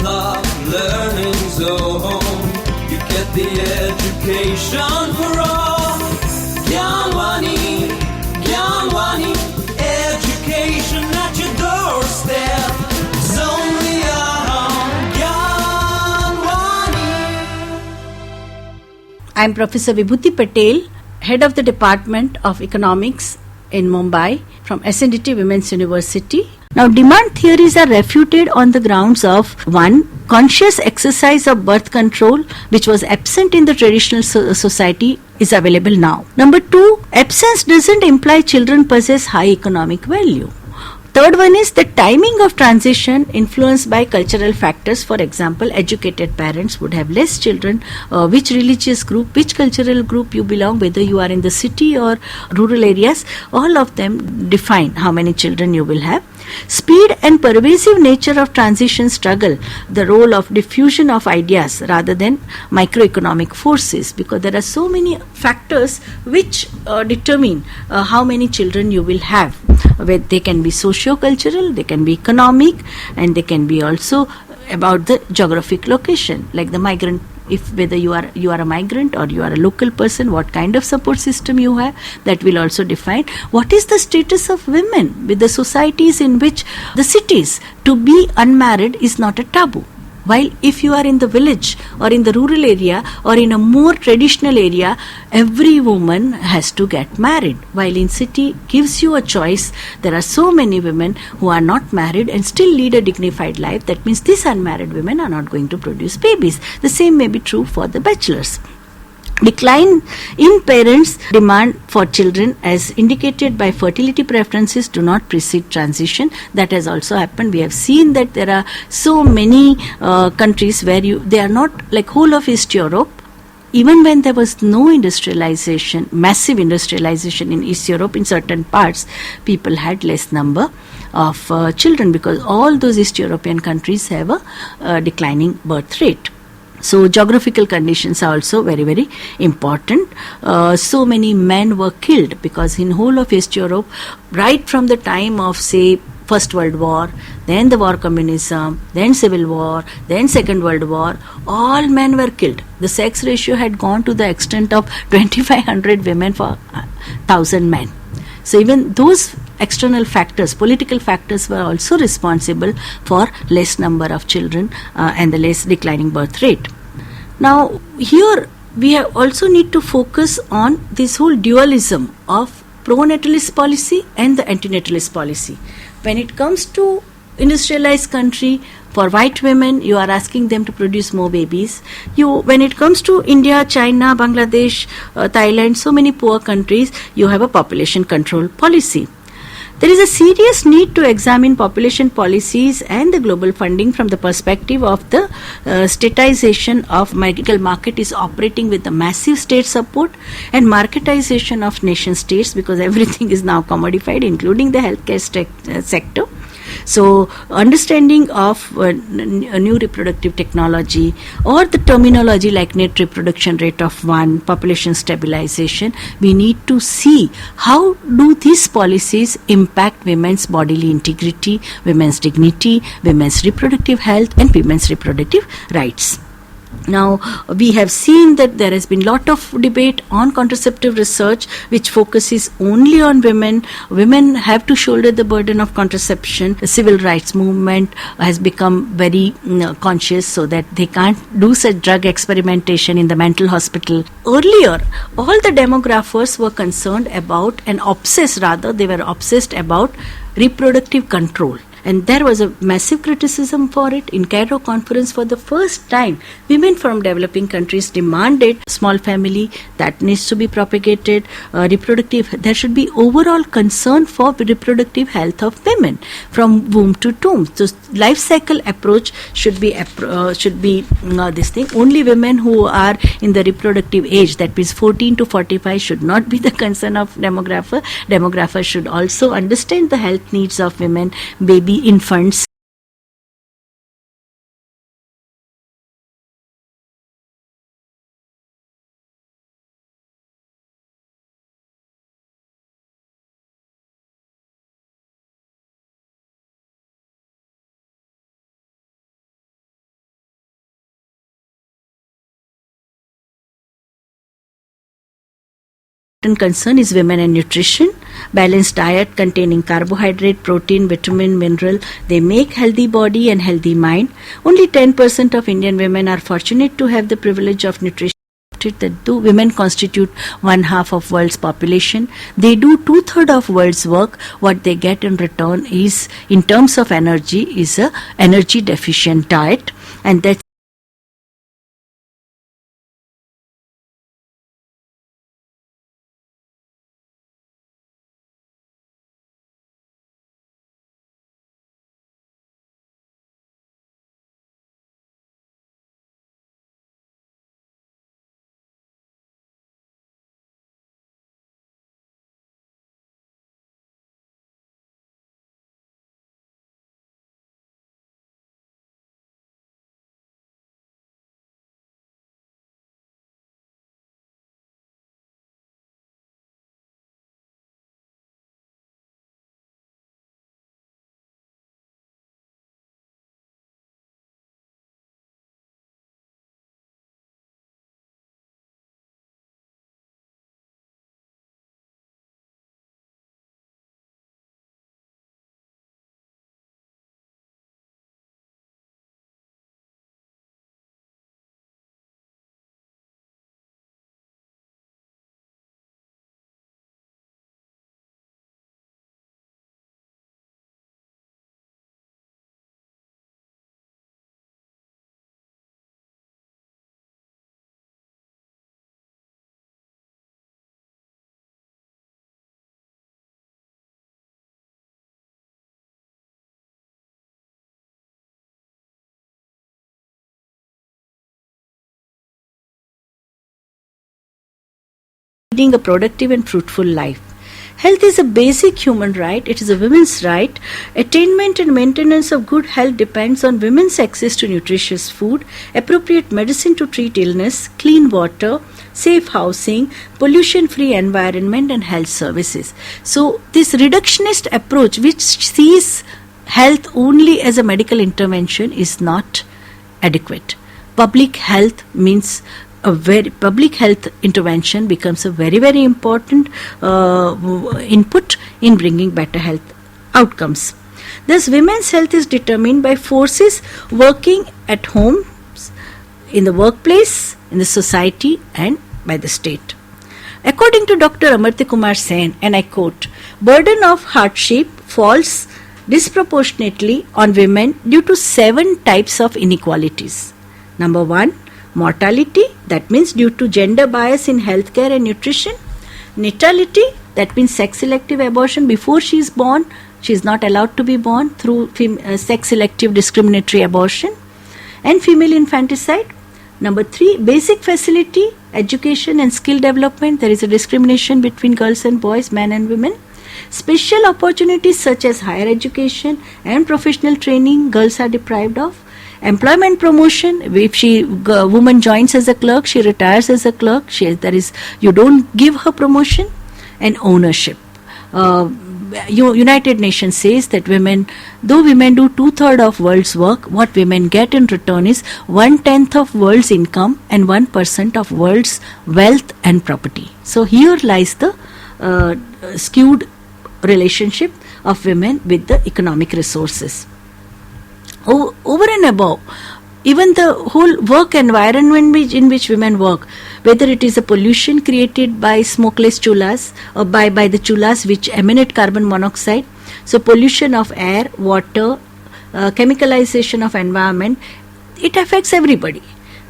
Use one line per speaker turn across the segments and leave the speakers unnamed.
love, learning zone. You get the education for all. Gyanwani, education at your doorstep. Only on Gyanwani.
I am Professor Vibhuti Patel, Head of the Department of Economics in Mumbai from SNDT Women's University. Now, demand theories are refuted on the grounds of 1. Conscious exercise of birth control, which was absent in the traditional society, is available now. Number 2, absence doesn't imply children possess high economic value. Third one is the timing of transition influenced by cultural factors. For example, educated parents would have less children. Which religious group, which cultural group you belong, whether you are in the city or rural areas, all of them define how many children you will have. Speed and pervasive nature of transition struggle the role of diffusion of ideas rather than microeconomic forces, because there are so many factors which determine how many children you will have. They can be socio-cultural, they can be economic, and they can be also about the geographic location, like the migrant. If whether you are a migrant or you are a local person, what kind of support system you have, that will also define what is the status of women with the societies in which the cities. To be unmarried is not a taboo. While if you are in the village or in the rural area or in a more traditional area, every woman has to get married. While in city gives you a choice, there are so many women who are not married and still lead a dignified life. That means these unmarried women are not going to produce babies. The same may be true for the bachelors. Decline in parents' demand for children as indicated by fertility preferences do not precede transition. That has also happened. We have seen that there are so many countries where they are not like whole of East Europe. Even when there was no industrialization, massive industrialization in East Europe, in certain parts, people had less number of children because all those East European countries have a declining birth rate. So geographical conditions are also very, very important. So many men were killed because in whole of East Europe, right from the time of, say, First World War, then the war communism, then Civil War, then Second World War, all men were killed. The sex ratio had gone to the extent of 2,500 women for 1,000 men. So even those external factors, political factors, were also responsible for less number of children and the less declining birth rate. Now here we also need to focus on this whole dualism of pro-natalist policy and the anti-natalist policy. When it comes to industrialized country, for white women, you are asking them to produce more babies. When it comes to India, China, Bangladesh, Thailand, so many poor countries, you have a population control policy. There is a serious need to examine population policies and the global funding from the perspective of the statization of medical market is operating with the massive state support and marketization of nation states, because everything is now commodified, including the healthcare sector. So understanding of new reproductive technology or the terminology like net reproduction rate of 1, population stabilization, we need to see how do these policies impact women's bodily integrity, women's dignity, women's reproductive health and women's reproductive rights. Now, we have seen that there has been lot of debate on contraceptive research which focuses only on women. Women have to shoulder the burden of contraception. The civil rights movement has become very conscious so that they can't do such drug experimentation in the mental hospital. Earlier, all the demographers were concerned about and they were obsessed about reproductive control. And there was a massive criticism for it. In Cairo conference, for the first time, women from developing countries demanded small family that needs to be propagated, there should be overall concern for reproductive health of women from womb to tomb. So life cycle approach should be this thing. Only women who are in the reproductive age, that means 14 to 45, should not be the concern of demographer. Demographers should also understand the health needs of women, baby, infants. concern is women and nutrition. Balanced diet containing carbohydrate, protein, vitamin, mineral, they make healthy body and healthy mind. Only 10% of Indian women are fortunate to have the privilege of nutrition. That do women constitute 1/2 of world's population. They do 2/3 of world's work. What they get in return is, in terms of energy, is a energy deficient diet, and that's leading a productive and fruitful life. Health is a basic human right. It is a women's right. Attainment and maintenance of good health depends on women's access to nutritious food, appropriate medicine to treat illness, clean water, safe housing, pollution-free environment, and health services. So this reductionist approach, which sees health only as a medical intervention, is not adequate. Public health means public health intervention becomes a very, very important input in bringing better health outcomes. Thus, women's health is determined by forces working at home, in the workplace, in the society, and by the state. According to Dr. Amartya Kumar Sen, and I quote, "Burden of hardship falls disproportionately on women due to 7 types of inequalities. Number 1, mortality, that means due to gender bias in healthcare and nutrition. Natality, that means sex selective abortion before she is born. She is not allowed to be born through sex selective discriminatory abortion. And female infanticide. Number 3, basic facility, education and skill development. There is a discrimination between girls and boys, men and women. Special opportunities such as higher education and professional training, girls are deprived of. Employment promotion, if woman joins as a clerk, she retires as a clerk, you don't give her promotion. And ownership. United Nations says that though women do 2/3 of world's work, what women get in return is 1/10 of world's income and 1% of world's wealth and property. So here lies the skewed relationship of women with the economic resources. Over and above, even the whole work environment in which women work, whether it is a pollution created by smokeless chullas or by the chullas which emanate carbon monoxide, so pollution of air, water, chemicalization of environment, it affects everybody.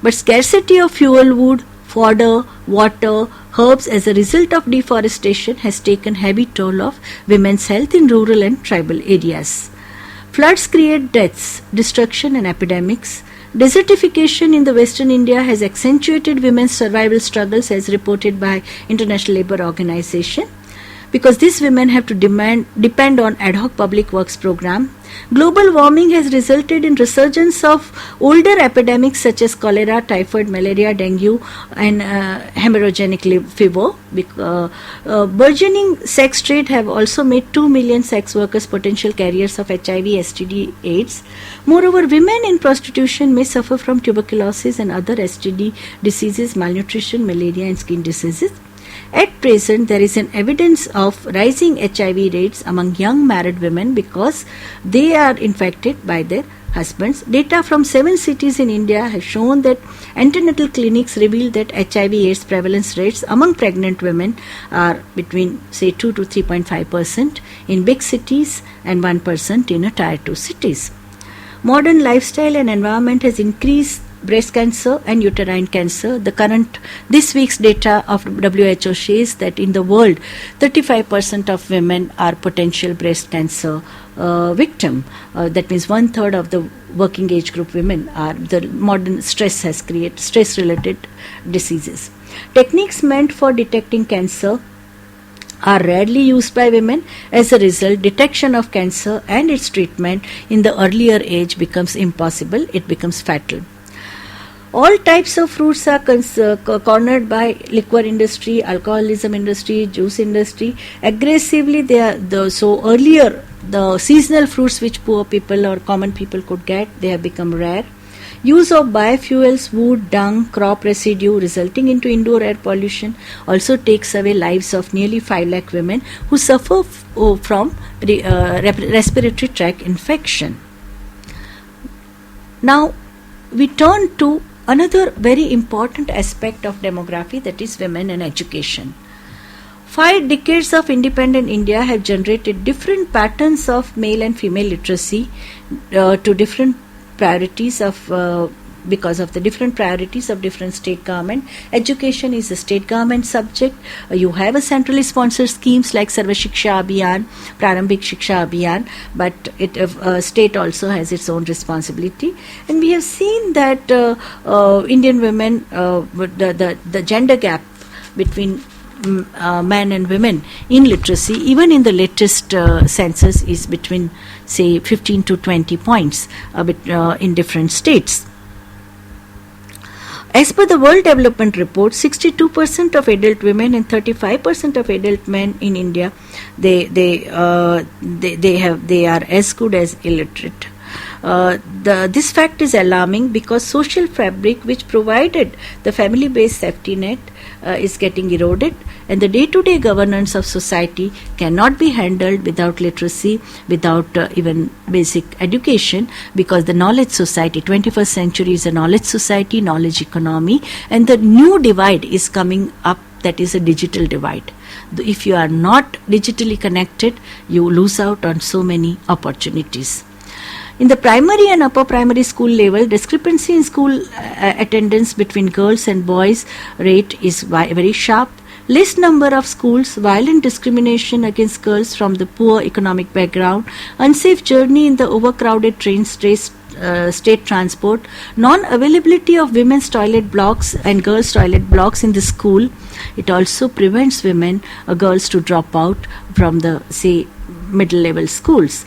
But scarcity of fuel wood, fodder, water, herbs as a result of deforestation has taken heavy toll of women's health in rural and tribal areas. Floods create deaths, destruction and epidemics. Desertification in the Western India has accentuated women's survival struggles as reported by International Labour Organization, because these women have to depend on ad hoc public works program. Global warming has resulted in resurgence of older epidemics such as cholera, typhoid, malaria, dengue and hemorrhagic fever. Burgeoning sex trade have also made 2 million sex workers potential carriers of HIV, STD, AIDS. Moreover, women in prostitution may suffer from tuberculosis and other STD diseases, malnutrition, malaria and skin diseases. At present, there is an evidence of rising HIV rates among young married women because they are infected by their husbands. Data from 7 cities in India have shown that antenatal clinics reveal that HIV/AIDS prevalence rates among pregnant women are between, say, 2 to 3.5% in big cities and 1% in a tier 2 cities. Modern lifestyle and environment has increased breast cancer and uterine cancer. This week's data of WHO shows that in the world, 35% of women are potential breast cancer victim. That means 1/3 of the working age group women are. The modern stress has created stress-related diseases. Techniques meant for detecting cancer are rarely used by women. As a result, detection of cancer and its treatment in the earlier age becomes impossible. It becomes fatal. All types of fruits are cornered by liquor industry, alcoholism industry, juice industry. Aggressively, so earlier the seasonal fruits which poor people or common people could get, they have become rare. Use of biofuels, wood, dung, crop residue resulting into indoor air pollution also takes away lives of nearly 5 lakh women who suffer from respiratory tract infection. Now we turn to another very important aspect of demography, that is women and education. 5 decades of independent India have generated different patterns of male and female literacy to different priorities of because of the different priorities of different state government. Education is a state government subject. You have a centrally sponsored schemes like Sarva Shiksha Abhiyan, Prarambhik Shiksha Abhiyan, but state also has its own responsibility. And we have seen that Indian women, the gender gap between men and women in literacy, even in the latest census, is between, say, 15 to 20 points in different states. As per the World Development Report, 62% of adult women and 35% of adult men in India, they are as good as illiterate. This fact is alarming because social fabric which provided the family-based safety net is getting eroded, and the day-to-day governance of society cannot be handled without literacy, without even basic education, because the knowledge society, 21st century is a knowledge society, knowledge economy, and the new divide is coming up, that is a digital divide. If you are not digitally connected, you lose out on so many opportunities. In the primary and upper primary school level, discrepancy in school attendance between girls and boys rate is very sharp. Less number of schools, violent discrimination against girls from the poor economic background, unsafe journey in the overcrowded train state transport, non-availability of women's toilet blocks and girls' toilet blocks in the school. It also prevents girls to drop out from the, say, middle level schools.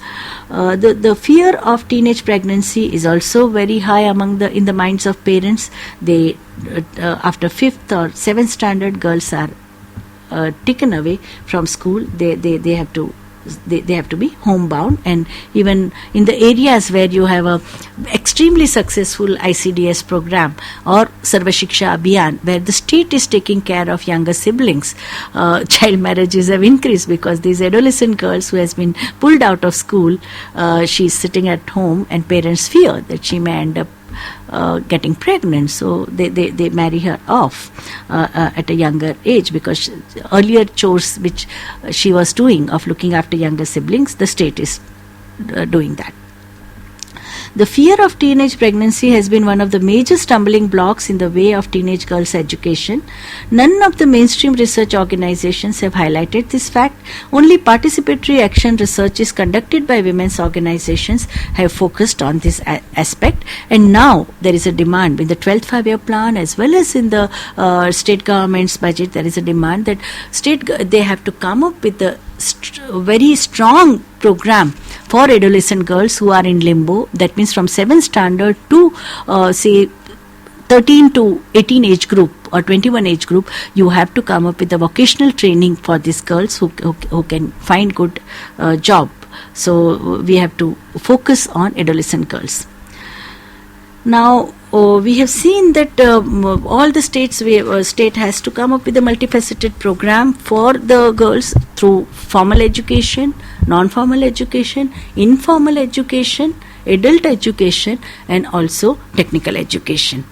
The fear of teenage pregnancy is also very high in the minds of parents. They after 5th or 7th standard, girls are taken away from school. They have to be homebound, and even in the areas where you have a extremely successful ICDS program or Sarva Shiksha Abhiyan, where the state is taking care of younger siblings, child marriages have increased because these adolescent girls who has been pulled out of school, she is sitting at home, and parents fear that she may end up getting pregnant, so they marry her off at a younger age, because earlier chores which she was doing of looking after younger siblings, the state is doing that. The fear of teenage pregnancy has been one of the major stumbling blocks in the way of teenage girls' education. None of the mainstream research organizations have highlighted this fact. Only participatory action research is conducted by women's organizations have focused on this aspect, and now there is a demand in the 12th five-year plan as well as in the state government's budget. There is a demand that they have to come up with a very strong program for adolescent girls who are in limbo. That means from 7th standard to say 13 to 18 age group or 21 age group, you have to come up with a vocational training for these girls who can find good job. So we have to focus on adolescent girls. Now we have seen that all the state has to come up with a multifaceted program for the girls through formal education, non-formal education, informal education, adult education, and also technical education.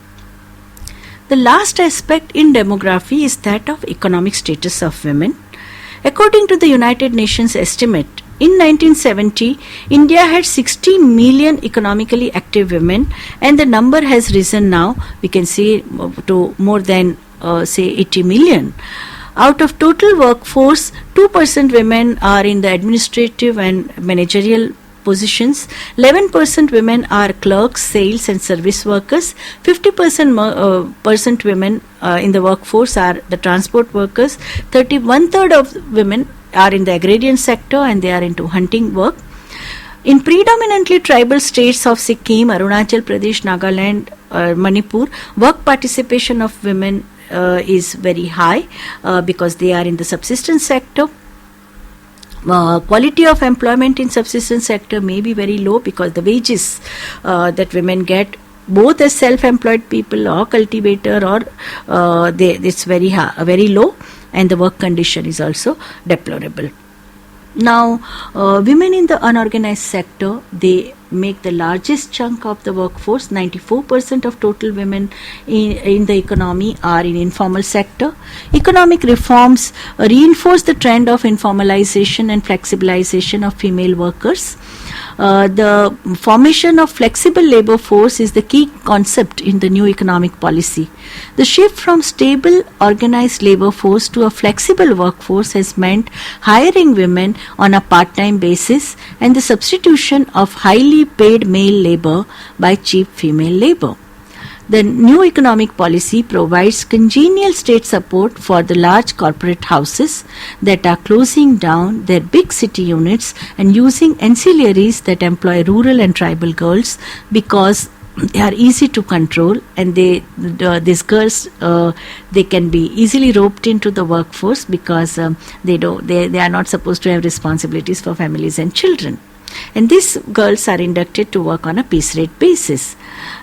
The last aspect in demography is that of economic status of women. According to the United Nations estimate, in 1970, India had 60 million economically active women, and the number has risen now, we can see, to more than, 80 million. Out of total workforce, 2% women are in the administrative and managerial positions, 11% women are clerks, sales and service workers, 50% women in the workforce are the transport workers, 1/3 of women are in the agrarian sector and they are into hunting work. In predominantly tribal states of Sikkim, Arunachal Pradesh, Nagaland, Manipur, work participation of women is very high because they are in the subsistence sector. Quality of employment in subsistence sector may be very low because the wages that women get, both as self-employed people or cultivator, or it's very low, and the work condition is also deplorable. Now, women in the unorganized sector, they make the largest chunk of the workforce. 94% of total women in the economy are in informal sector. Economic reforms reinforce the trend of informalization and flexibilization of female workers. The formation of flexible labor force is the key concept in the new economic policy. The shift from stable organized labor force to a flexible workforce has meant hiring women on a part-time basis and the substitution of highly paid male labor by cheap female labor. The new economic policy provides congenial state support for the large corporate houses that are closing down their big city units and using ancillaries that employ rural and tribal girls because they are easy to control, and these girls they can be easily roped into the workforce because they are not supposed to have responsibilities for families and children. And these girls are inducted to work on a piece rate basis.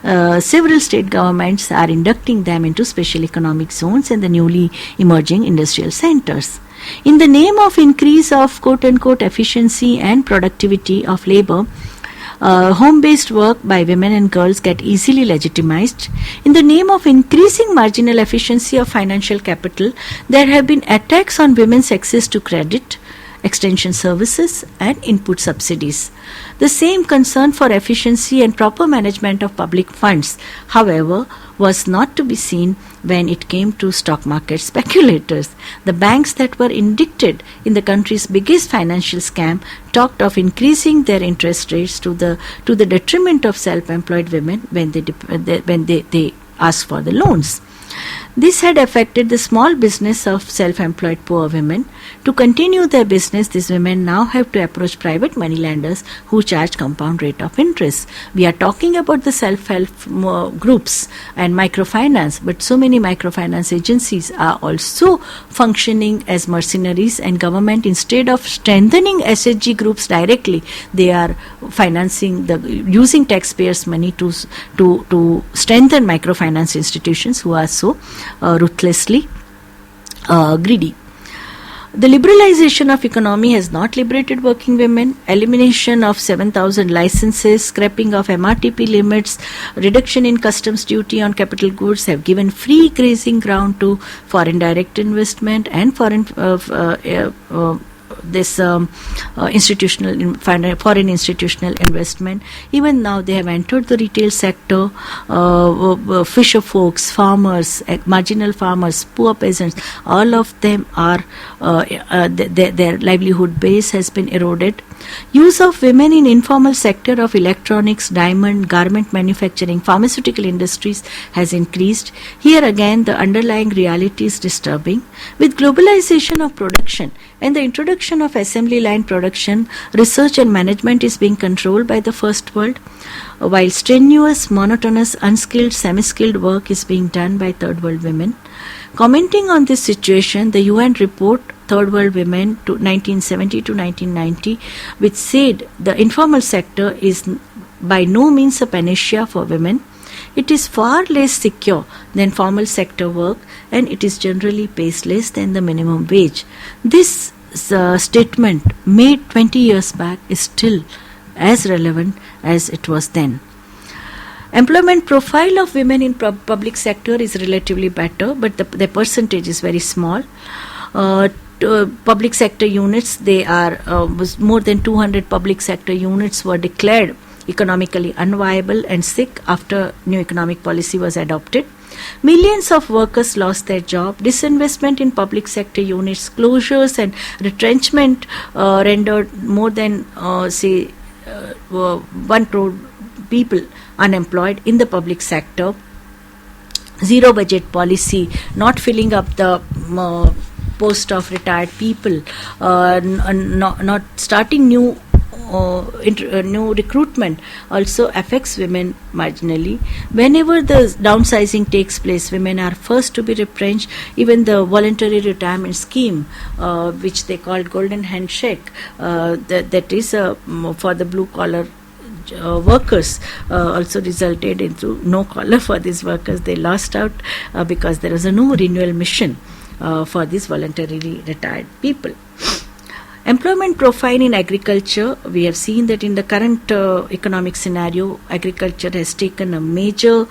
Several state governments are inducting them into special economic zones and the newly emerging industrial centers. In the name of increase of quote-unquote efficiency and productivity of labor, home-based work by women and girls get easily legitimized. In the name of increasing marginal efficiency of financial capital, there have been attacks on women's access to credit, extension services and input subsidies. The same concern for efficiency and proper management of public funds, however, was not to be seen when it came to stock market speculators. The banks that were indicted in the country's biggest financial scam talked of increasing their interest rates to the detriment of self-employed women when they asked for the loans. This had affected the small business of self-employed poor women. To continue their business, these women now have to approach private moneylenders who charge compound rate of interest. We are talking about the self-help groups and microfinance, but so many microfinance agencies are also functioning as mercenaries, and government, instead of strengthening SHG groups directly, they are financing using taxpayers' money to strengthen microfinance institutions who are so ruthlessly greedy. The liberalization of economy has not liberated working women. Elimination of 7,000 licenses, scrapping of MRTP limits, reduction in customs duty on capital goods have given free grazing ground to foreign direct investment and foreign foreign institutional investment. Even now they have entered the retail sector. Fisher folks, farmers, marginal farmers, poor peasants, all of them are their livelihood base has been eroded. Use of women in informal sector of electronics, diamond, garment manufacturing, pharmaceutical industries has increased. Here again the underlying reality is disturbing. With globalization of production and the introduction of assembly line production, research and management is being controlled by the first world, while strenuous, monotonous, unskilled, semi-skilled work is being done by third world women. Commenting on this situation, the UN report Third World Women to 1970 to 1990, which said the informal sector is by no means a panacea for women. It is far less secure than formal sector work, and it is generally pays less than the minimum wage. This statement made 20 years back is still as relevant as it was then. Employment profile of women in public sector is relatively better, but the percentage is very small. Public sector units, they are more than 200 public sector units were declared economically unviable and sick after new economic policy was adopted. Millions of workers lost their job. Disinvestment in public sector units, closures and retrenchment rendered more than 1 crore people unemployed in the public sector. Zero budget policy, not filling up the post of retired people, not starting new recruitment also affects women marginally. Whenever the downsizing takes place, women are first to be retrenched. Even the voluntary retirement scheme, which they called golden handshake, that is for the blue collar workers, also resulted into no collar for these workers. They lost out because there was no renewal mission for these voluntarily retired people. Employment profile in agriculture, we have seen that in the current economic scenario, agriculture has taken a major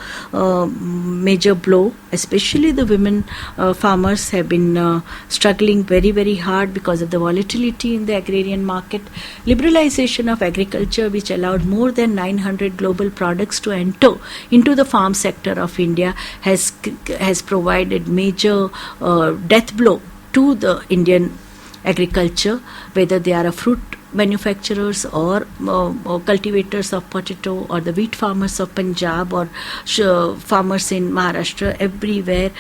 blow. Especially the women farmers have been struggling very, very hard because of the volatility in the agrarian market. Liberalization of agriculture, which allowed more than 900 global products to enter into the farm sector of India, has provided major death blow to the Indian agriculture, whether they are a fruit manufacturers or cultivators of potato, or the wheat farmers of Punjab, or farmers in Maharashtra. Everywhere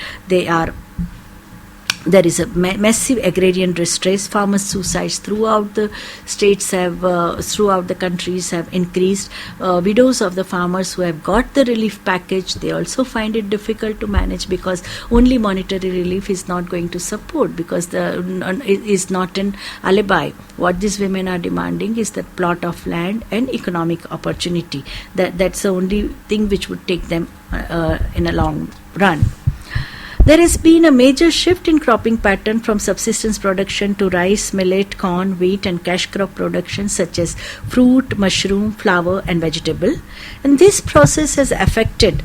there is a massive agrarian distress. Farmers' suicides throughout the states throughout the countries have increased. Widows of the farmers who have got the relief package, they also find it difficult to manage, because only monetary relief is not going to support, because it is not an alibi. What these women are demanding is that plot of land and economic opportunity. That's the only thing which would take them in a long run. There has been a major shift in cropping pattern from subsistence production to rice, millet, corn, wheat and cash crop production such as fruit, mushroom, flower and vegetable. And this process has affected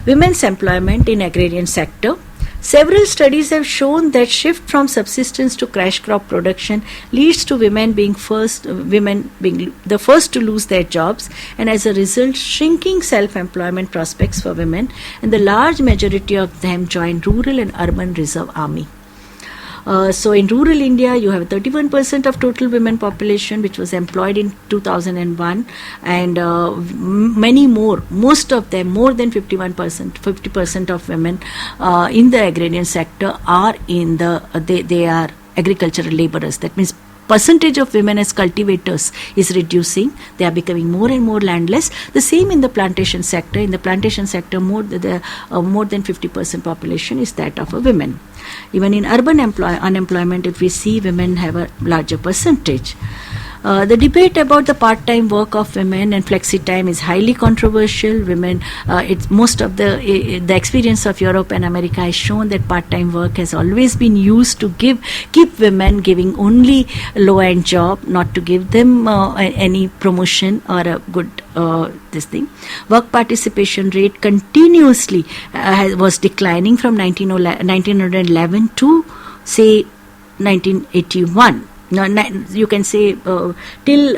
women's employment in agrarian sector. Several studies have shown that shift from subsistence to cash crop production leads to women being the first to lose their jobs, and as a result shrinking self-employment prospects for women, and the large majority of them join rural and urban reserve army. So in rural India, you have 31% of total women population which was employed in 2001, and many more, most of them, more than 50% of women in the agrarian sector are they are agricultural laborers. That means percentage of women as cultivators is reducing. They are becoming more and more landless. The same in the plantation sector. In the plantation sector, more than 50% population is that of women. Even in urban unemployment, if we see, women have a larger percentage. The debate about the part-time work of women and flexi-time is highly controversial. Most of the experience of Europe and America has shown that part-time work has always been used to keep women, giving only low-end job, not to give them any promotion or a good this thing. Work participation rate continuously was declining from 1911 to say 1981. You can say till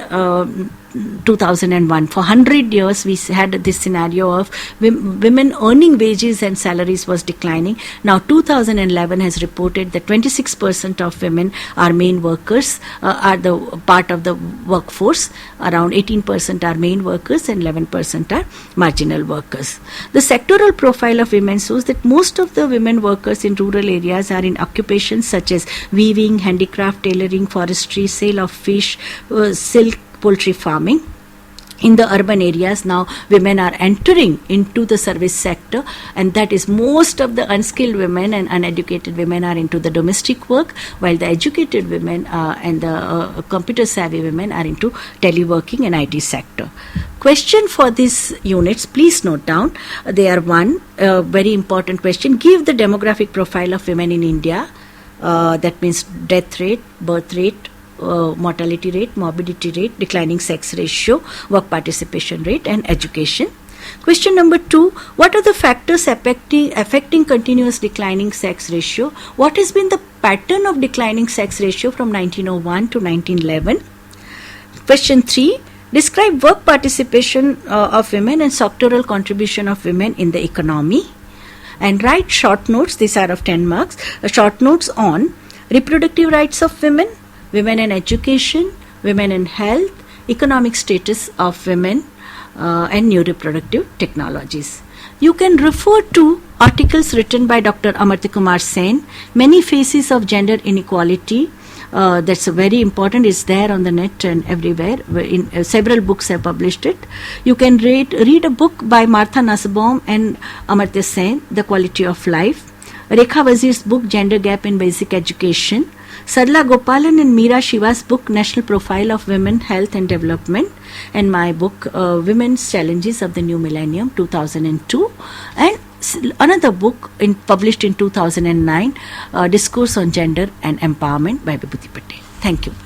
2001. For 100 years we had this scenario of women earning wages and salaries was declining. Now 2011 has reported that 26% of women are main workers, are the part of the workforce. Around 18% are main workers and 11% are marginal workers. The sectoral profile of women shows that most of the women workers in rural areas are in occupations such as weaving, handicraft, tailoring, forestry, sale of fish, silk, poultry farming. In the urban areas now, women are entering into the service sector, and that is most of the unskilled women and uneducated women are into the domestic work, while the educated women and the computer savvy women are into teleworking and IT sector. Question for these units, please note down. They are one very important question. Give the demographic profile of women in India. That means death rate, birth rate, mortality rate, morbidity rate, declining sex ratio, work participation rate, and education. Question number 2, what are the factors affecting continuous declining sex ratio? What has been the pattern of declining sex ratio from 1901 to 1911? Question 3, describe work participation of women and sectoral contribution of women in the economy. And write short notes, these are of 10 marks, short notes on reproductive rights of women, women in education, women in health, economic status of women, and new reproductive technologies. You can refer to articles written by Dr. Amartya Kumar Sen, Many Faces of Gender Inequality. That's very important. It's there on the net and everywhere. Several books have published it. You can read a book by Martha Nussbaum and Amartya Sen, The Quality of Life. Rekha Wazir's book, Gender Gap in Basic Education. Sarla Gopalan and Meera Shiva's book, National Profile of Women, Health and Development. And my book, Women's Challenges of the New Millennium, 2002. And another book published in 2009, Discourse on Gender and Empowerment by Vibhuti Patel. Thank you.